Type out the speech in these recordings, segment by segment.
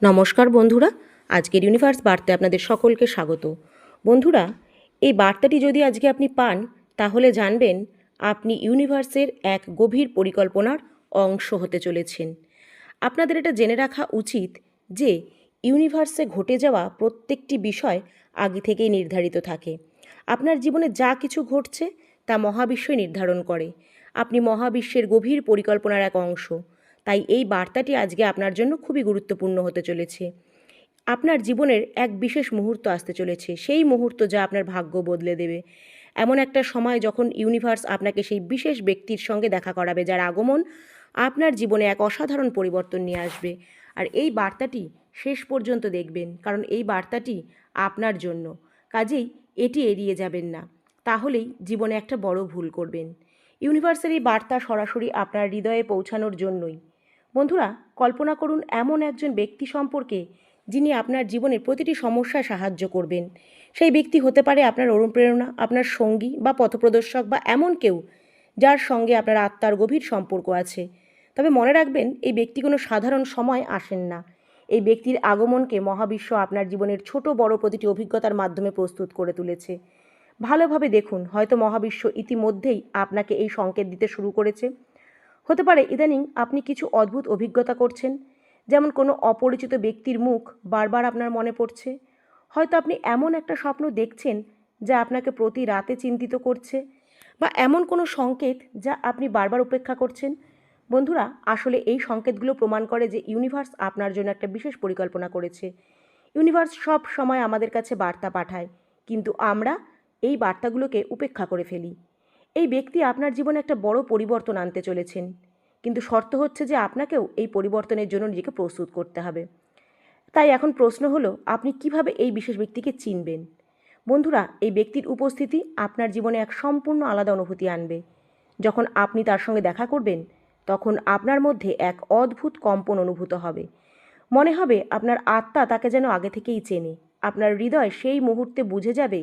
নমস্কার বন্ধুরা, আজকের ইউনিভার্স বার্তায় আপনাদের সকলকে স্বাগত। বন্ধুরা, এই বার্তাটি যদি আজকে আপনি পান তাহলে জানবেন আপনি ইউনিভার্সের এক গভীর পরিকল্পনার অংশ হতে চলেছেন। আপনাদের এটা জেনে রাখা উচিত যে ইউনিভার্সে ঘটে যাওয়া প্রত্যেকটি বিষয় আগে থেকেই নির্ধারিত থাকে। আপনার জীবনে যা কিছু ঘটছে তা মহাবিশ্বই নির্ধারণ করে। আপনি মহাবিশ্বের গভীর পরিকল্পনার এক অংশ। তাই এই বার্তাটি আজকে আপনার জন্য খুবই গুরুত্বপূর্ণ হতে চলেছে। আপনার জীবনের এক বিশেষ মুহূর্ত আসতে চলেছে, সেই মুহূর্ত যা আপনার ভাগ্য বদলে দেবে। এমন একটা সময় যখন ইউনিভার্স আপনাকে সেই বিশেষ ব্যক্তির সঙ্গে দেখা করাবে, যার আগমন আপনার জীবনে এক অসাধারণ পরিবর্তন নিয়ে আসবে। আর এই বার্তাটি শেষ পর্যন্ত দেখবেন, কারণ এই বার্তাটি আপনার জন্য। কাজেই এটি এড়িয়ে যাবেন না, তাহলেই জীবনে একটা বড় ভুল করবেন। ইউনিভার্সের এই বার্তা সরাসরি আপনার হৃদয়ে পৌঁছানোর জন্যই। বন্ধুরা, কল্পনা করুন এমন একজন ব্যক্তি সম্পর্কে যিনি আপনার জীবনের প্রতিটি সমস্যায় সাহায্য করবেন। সেই ব্যক্তি হতে পারে আপনার অনুপ্রেরণা, আপনার সঙ্গী বা পথপ্রদর্শক, বা এমন কেউ যার সঙ্গে আপনার আত্মার গভীর সম্পর্ক আছে। তবে মনে রাখবেন, এই ব্যক্তি কোনো সাধারণ সময় আসেন না। এই ব্যক্তির আগমনকে মহাবিশ্ব আপনার জীবনের ছোট বড় প্রতিটি অভিজ্ঞতার মাধ্যমে প্রস্তুত করে তুলেছে। ভালোভাবে দেখুন, হয়তো মহাবিশ্ব ইতিমধ্যেই আপনাকে এই সংকেত দিতে শুরু করেছে। হতে পারে ইদানিং আপনি কিছু অদ্ভুত অভিজ্ঞতা করছেন, যেমন কোনো অপরিচিত ব্যক্তির মুখ বারবার আপনার মনে পড়ছে। হয়তো আপনি এমন একটা স্বপ্ন দেখছেন যা আপনাকে প্রতি রাতে চিন্তিত করছে, বা এমন কোনো সংকেত যা আপনি বারবার উপেক্ষা করছেন। বন্ধুরা, আসলে এই সংকেতগুলো প্রমাণ করে যে ইউনিভার্স আপনার জন্য একটা বিশেষ পরিকল্পনা করেছে। ইউনিভার্স সব সময় আমাদের কাছে বার্তা পাঠায়, কিন্তু আমরা এই বার্তাগুলোকে উপেক্ষা করে ফেলি। এই ব্যক্তি আপনার জীবনে একটা বড় পরিবর্তন আনতে চলেছেন, কিন্তু শর্ত হচ্ছে যে আপনাকেও এই পরিবর্তনের জন্য নিজেকে প্রস্তুত করতে হবে। তাই এখন প্রশ্ন হলো, আপনি কিভাবে এই বিশেষ ব্যক্তিকে চিনবেন? বন্ধুরা, এই ব্যক্তির উপস্থিতি আপনার জীবনে এক সম্পূর্ণ আলাদা অনুভূতি আনবে। যখন আপনি তার সঙ্গে দেখা করবেন, তখন আপনার মধ্যে এক অদ্ভুত কম্পন অনুভূত হবে। মনে হবে আপনার আত্মা তাকে যেন আগে থেকেই চেনে। আপনার হৃদয় সেই মুহূর্তে বুঝে যাবে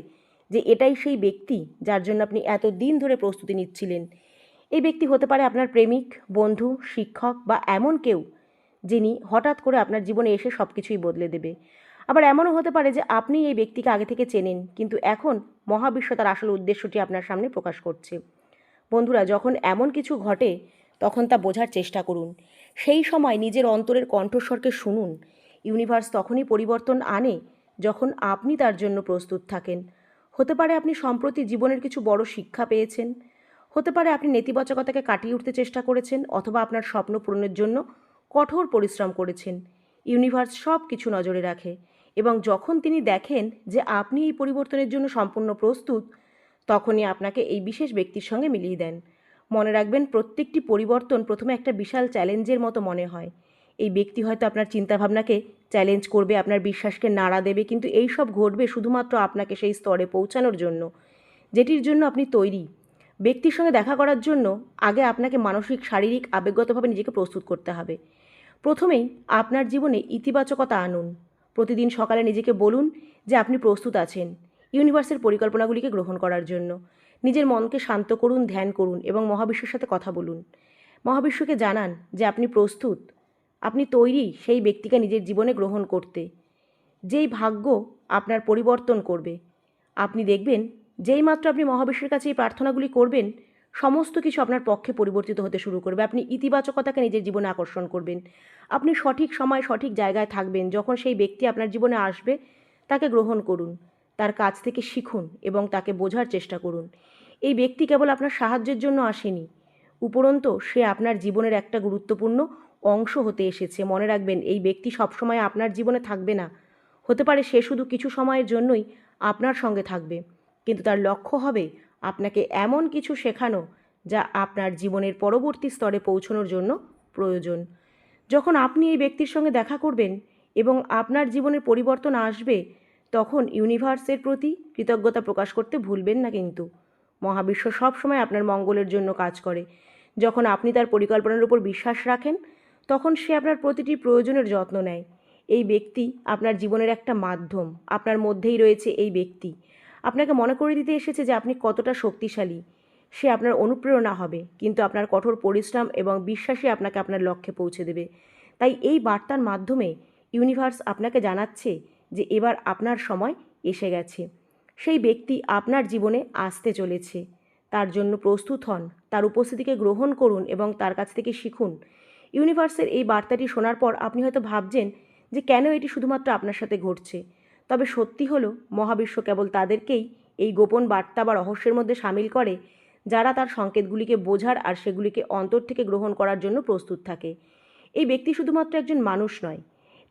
যে এটাই সেই ব্যক্তি যার জন্য আপনি এত দিন ধরে প্রস্তুতি নিচ্ছিলেন। এই ব্যক্তি হতে পারে আপনার প্রেমিক, বন্ধু, শিক্ষক, বা এমন কেউ যিনি হঠাৎ করে আপনার জীবনে এসে সব কিছুই বদলে দেবে। আবার এমনও হতে পারে যে আপনি এই ব্যক্তিকে আগে থেকে চেনেন, কিন্তু এখন মহাবিশ্ব তার আসল উদ্দেশ্যটি আপনার সামনে প্রকাশ করছে। বন্ধুরা, যখন এমন কিছু ঘটে তখন তা বোঝার চেষ্টা করুন। সেই সময় নিজের অন্তরের কণ্ঠস্বরকে শুনুন। ইউনিভার্স তখনই পরিবর্তন আনে যখন আপনি তার জন্য প্রস্তুত থাকেন। হতে পারে আপনি সম্প্রতি জীবনের কিছু বড় শিক্ষা পেয়েছেন। হতে পারে আপনি নেতিবাচকতাকে কাটিয়ে উঠতে চেষ্টা করেছেন, অথবা আপনার স্বপ্ন পূরণের জন্য কঠোর পরিশ্রম করেছেন। ইউনিভার্স সব কিছু নজরে রাখে, এবং যখন তিনি দেখেন যে আপনি এই পরিবর্তনের জন্য সম্পূর্ণ প্রস্তুত, তখনই আপনাকে এই বিশেষ ব্যক্তির সঙ্গে মিলিয়ে দেন। মনে রাখবেন, প্রত্যেকটি পরিবর্তন প্রথমে একটা বিশাল চ্যালেঞ্জের মতো মনে হয়। এই ব্যক্তি হয়তো আপনার চিন্তাভাবনাকে চ্যালেঞ্জ করবে, আপনার বিশ্বাসকে নাড়া দেবে, কিন্তু এই সব ঘটবে শুধুমাত্র আপনাকে সেই স্তরে পৌঁছানোর জন্য যেটির জন্য আপনি তৈরি। ব্যক্তির সঙ্গে দেখা করার জন্য আগে আপনাকে মানসিক, শারীরিক, আবেগগতভাবে নিজেকে প্রস্তুত করতে হবে। প্রথমেই আপনার জীবনে ইতিবাচকতা আনুন। প্রতিদিন সকালে নিজেকে বলুন যে আপনি প্রস্তুত আছেন ইউনিভার্সের পরিকল্পনাগুলিকে গ্রহণ করার জন্য। নিজের মনকে শান্ত করুন, ধ্যান করুন এবং মহাবিশ্বের সাথে কথা বলুন। মহাবিশ্বকে জানান যে আপনি প্রস্তুত, আপনি তৈরি সেই ব্যক্তিকে নিজের জীবনে গ্রহণ করতে, যেই ভাগ্য আপনার পরিবর্তন করবে। আপনি দেখবেন, যেই মাত্র আপনি মহাবিশ্বের কাছে এই প্রার্থনাগুলি করবেন, সমস্ত কিছু আপনার পক্ষে পরিবর্তিত হতে শুরু করবে। আপনি ইতিবাচকতাকে নিজের জীবনে আকর্ষণ করবেন। আপনি সঠিক সময় সঠিক জায়গায় থাকবেন। যখন সেই ব্যক্তি আপনার জীবনে আসবে, তাকে গ্রহণ করুন, তার কাছ থেকে শিখুন এবং তাকে বোঝার চেষ্টা করুন। এই ব্যক্তি কেবল আপনার সাহায্যের জন্য আসেনি, উপরন্তু সে আপনার জীবনের একটা গুরুত্বপূর্ণ অংশ হতে এসেছে। মনে রাখবেন, এই ব্যক্তি সবসময় আপনার জীবনে থাকবে না। হতে পারে সে শুধু কিছু সময়ের জন্যই আপনার সঙ্গে থাকবে, কিন্তু তার লক্ষ্য হবে আপনাকে এমন কিছু শেখানো যা আপনার জীবনের পরবর্তী স্তরে পৌঁছানোর জন্য প্রয়োজন। যখন আপনি এই ব্যক্তির সঙ্গে দেখা করবেন এবং আপনার জীবনের পরিবর্তন আসবে, তখন ইউনিভার্সের প্রতি কৃতজ্ঞতা প্রকাশ করতে ভুলবেন না। কিন্তু মহাবিশ্ব সবসময় আপনার মঙ্গলের জন্য কাজ করে। যখন আপনি তার পরিকল্পনার উপর বিশ্বাস রাখেন, তখন সে আপনার প্রতিটি প্রয়োজনের যত্ন নেয়। এই ব্যক্তি আপনার জীবনের একটা মাধ্যম। আপনার মধ্যেই রয়েছে এই ব্যক্তি। আপনাকে মনে করে দিতে এসেছে যে আপনি কতটা শক্তিশালী। সে আপনার অনুপ্রেরণা হবে, কিন্তু আপনার কঠোর পরিশ্রম এবং বিশ্বাসই আপনাকে আপনার লক্ষ্যে পৌঁছে দেবে। তাই এই বার্তার মাধ্যমে ইউনিভার্স আপনাকে জানাচ্ছে যে এবার আপনার সময় এসে গেছে। সেই ব্যক্তি আপনার জীবনে আসতে চলেছে। তার জন্য প্রস্তুত হন, তার উপস্থিতিকে গ্রহণ করুন এবং তার কাছ থেকে শিখুন। ইউনিভার্সের এই বার্তাটি শোনার পর আপনি হয়তো ভাবছেন যে কেন এটি শুধুমাত্র আপনার সাথে ঘটছে। তবে সত্যি হলো মহাবিশ্ব কেবল তাদেরকেই এই গোপন বার্তা বা রহস্যের মধ্যে সামিল করে যারা তার সংকেতগুলিকে বোঝার আর সেগুলিকে অন্তর থেকে গ্রহণ করার জন্য প্রস্তুত থাকে। এই ব্যক্তি শুধুমাত্র একজন মানুষ নয়,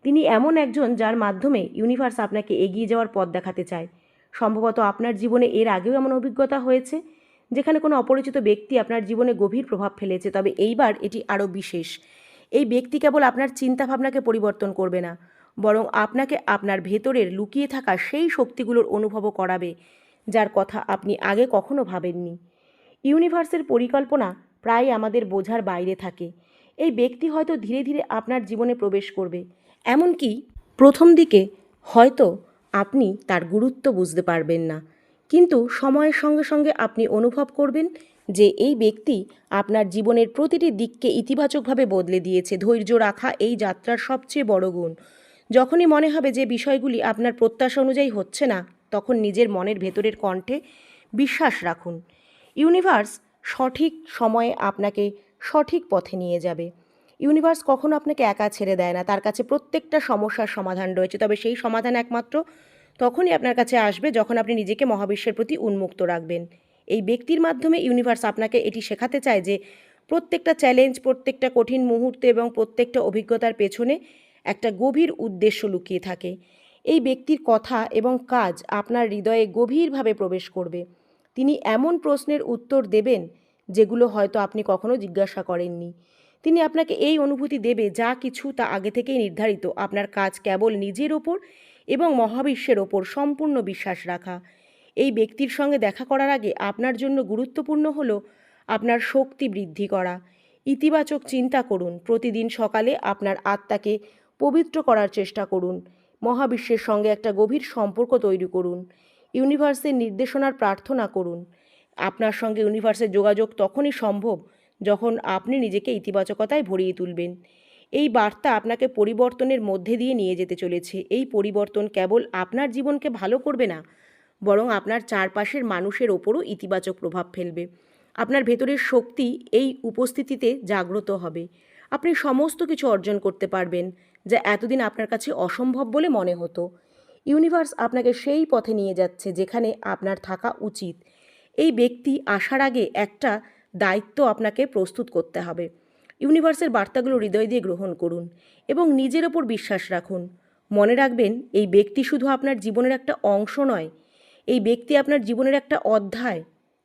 তিনি এমন একজন যার মাধ্যমে ইউনিভার্স আপনাকে এগিয়ে যাওয়ার পথ দেখাতে চায়। সম্ভবত আপনার জীবনে এর আগেও এমন অভিজ্ঞতা হয়েছে যেখানে কোনো অপরিচিত ব্যক্তি আপনার জীবনে গভীর প্রভাব ফেলেছে, তবে এইবার এটি আরও বিশেষ। এই ব্যক্তি কেবল আপনার চিন্তাভাবনাকে পরিবর্তন করবে না, বরং আপনাকে আপনার ভেতরের লুকিয়ে থাকা সেই শক্তিগুলোর অনুভবও করাবে যার কথা আপনি আগে কখনো ভাবেননি। ইউনিভার্সের পরিকল্পনা প্রায় আমাদের বোঝার বাইরে থাকে। এই ব্যক্তি হয়তো ধীরে ধীরে আপনার জীবনে প্রবেশ করবে, এমনকি প্রথম দিকে হয়তো আপনি তার গুরুত্ব বুঝতে পারবেন না, কিন্তু সময়ের সঙ্গে সঙ্গে আপনি অনুভব করবেন যে এই ব্যক্তি আপনার জীবনের প্রতিটি দিককে ইতিবাচকভাবে বদলে দিয়েছে। ধৈর্য রাখা এই যাত্রার সবচেয়ে বড় গুণ। যখনই মনে হবে যে বিষয়গুলি আপনার প্রত্যাশা অনুযায়ী হচ্ছে না, তখন নিজের মনের ভেতরের কণ্ঠে বিশ্বাস রাখুন। ইউনিভার্স সঠিক সময়ে আপনাকে সঠিক পথে নিয়ে যাবে। ইউনিভার্স কখনো আপনাকে একা ছেড়ে দেয় না, তার কাছে প্রত্যেকটা সমস্যার সমাধান রয়েছে, তবে সেই সমাধান একমাত্র তখনই আপনার কাছে আসবে যখন আপনি নিজেকে মহাবিশ্বের প্রতি উন্মুক্ত রাখবেন। এই ব্যক্তির মাধ্যমে ইউনিভার্স আপনাকে এটি শেখাতে চায় যে প্রত্যেকটা চ্যালেঞ্জ, প্রত্যেকটা কঠিন মুহূর্ত এবং প্রত্যেকটা অভিজ্ঞতার পেছনে একটা গভীর উদ্দেশ্য লুকিয়ে থাকে। এই ব্যক্তির কথা এবং কাজ আপনার হৃদয়ে গভীরভাবে প্রবেশ করবে। তিনি এমন প্রশ্নের উত্তর দেবেন যেগুলো হয়তো আপনি কখনো জিজ্ঞাসা করেননি। তিনি আপনাকে এই অনুভূতি দেবে যা কিছু তা আগে থেকেই নির্ধারিত। আপনার কাজ কেবল নিজের ওপর এবং মহাবিশ্বের ওপর সম্পূর্ণ বিশ্বাস রাখা। এই ব্যক্তির সঙ্গে দেখা করার আগে আপনার জন্য গুরুত্বপূর্ণ হলো আপনার শক্তি বৃদ্ধি করা। ইতিবাচক চিন্তা করুন। প্রতিদিন সকালে আপনার আত্মাকে পবিত্র করার চেষ্টা করুন। মহাবিশ্বের সঙ্গে একটা গভীর সম্পর্ক তৈরি করুন। ইউনিভার্সের নির্দেশনার প্রার্থনা করুন। আপনার সঙ্গে ইউনিভার্সের যোগাযোগ তখনই সম্ভব যখন আপনি নিজেকে ইতিবাচকতায় ভরিয়ে তুলবেন। এই বার্তা আপনাকে পরিবর্তনের মধ্যে দিয়ে নিয়ে যেতে চলেছে। এই পরিবর্তন কেবল আপনার জীবনকে ভালো করবে না, বরং আপনার চারপাশের মানুষের ওপরও ইতিবাচক প্রভাব ফেলবে। আপনার ভেতরের শক্তি এই উপস্থিতিতে জাগ্রত হবে। আপনি সমস্ত কিছু অর্জন করতে পারবেন যা এতদিন আপনার কাছে অসম্ভব বলে মনে হতো। ইউনিভার্স আপনাকে সেই পথে নিয়ে যাচ্ছে যেখানে আপনার থাকা উচিত। এই ব্যক্তি আসার আগে একটা দায়িত্ব আপনাকে প্রস্তুত করতে হবে। ইউনিভার্সের বার্তাগুলো হৃদয় দিয়ে গ্রহণ করুন এবং নিজের ওপর বিশ্বাস রাখুন। মনে রাখবেন, এই ব্যক্তি শুধু আপনার জীবনের একটা অংশ নয়, এই ব্যক্তি আপনার জীবনের একটা অধ্যায়।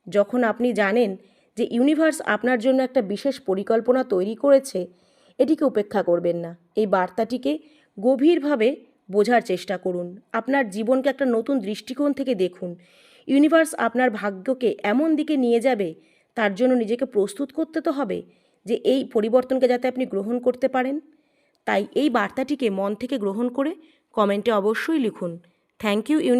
যখন আপনি জানেন যে ইউনিভার্স আপনার জন্য একটা বিশেষ পরিকল্পনা তৈরি করেছে, এটিকে উপেক্ষা করবেন না। এই বার্তাটিকে গভীরভাবে বোঝার চেষ্টা করুন। আপনার জীবনকে একটা নতুন দৃষ্টিকোণ থেকে দেখুন। ইউনিভার্স আপনার ভাগ্যকে এমন দিকে নিয়ে যাবে, তার জন্য নিজেকে প্রস্তুত করতে তো হবে যে এই পরিবর্তনকে যাতে আপনি গ্রহণ করতে পারেন। তাই এই বার্তাটিকে মন থেকে গ্রহণ করে কমেন্টে অবশ্যই লিখুন, থ্যাংক ইউ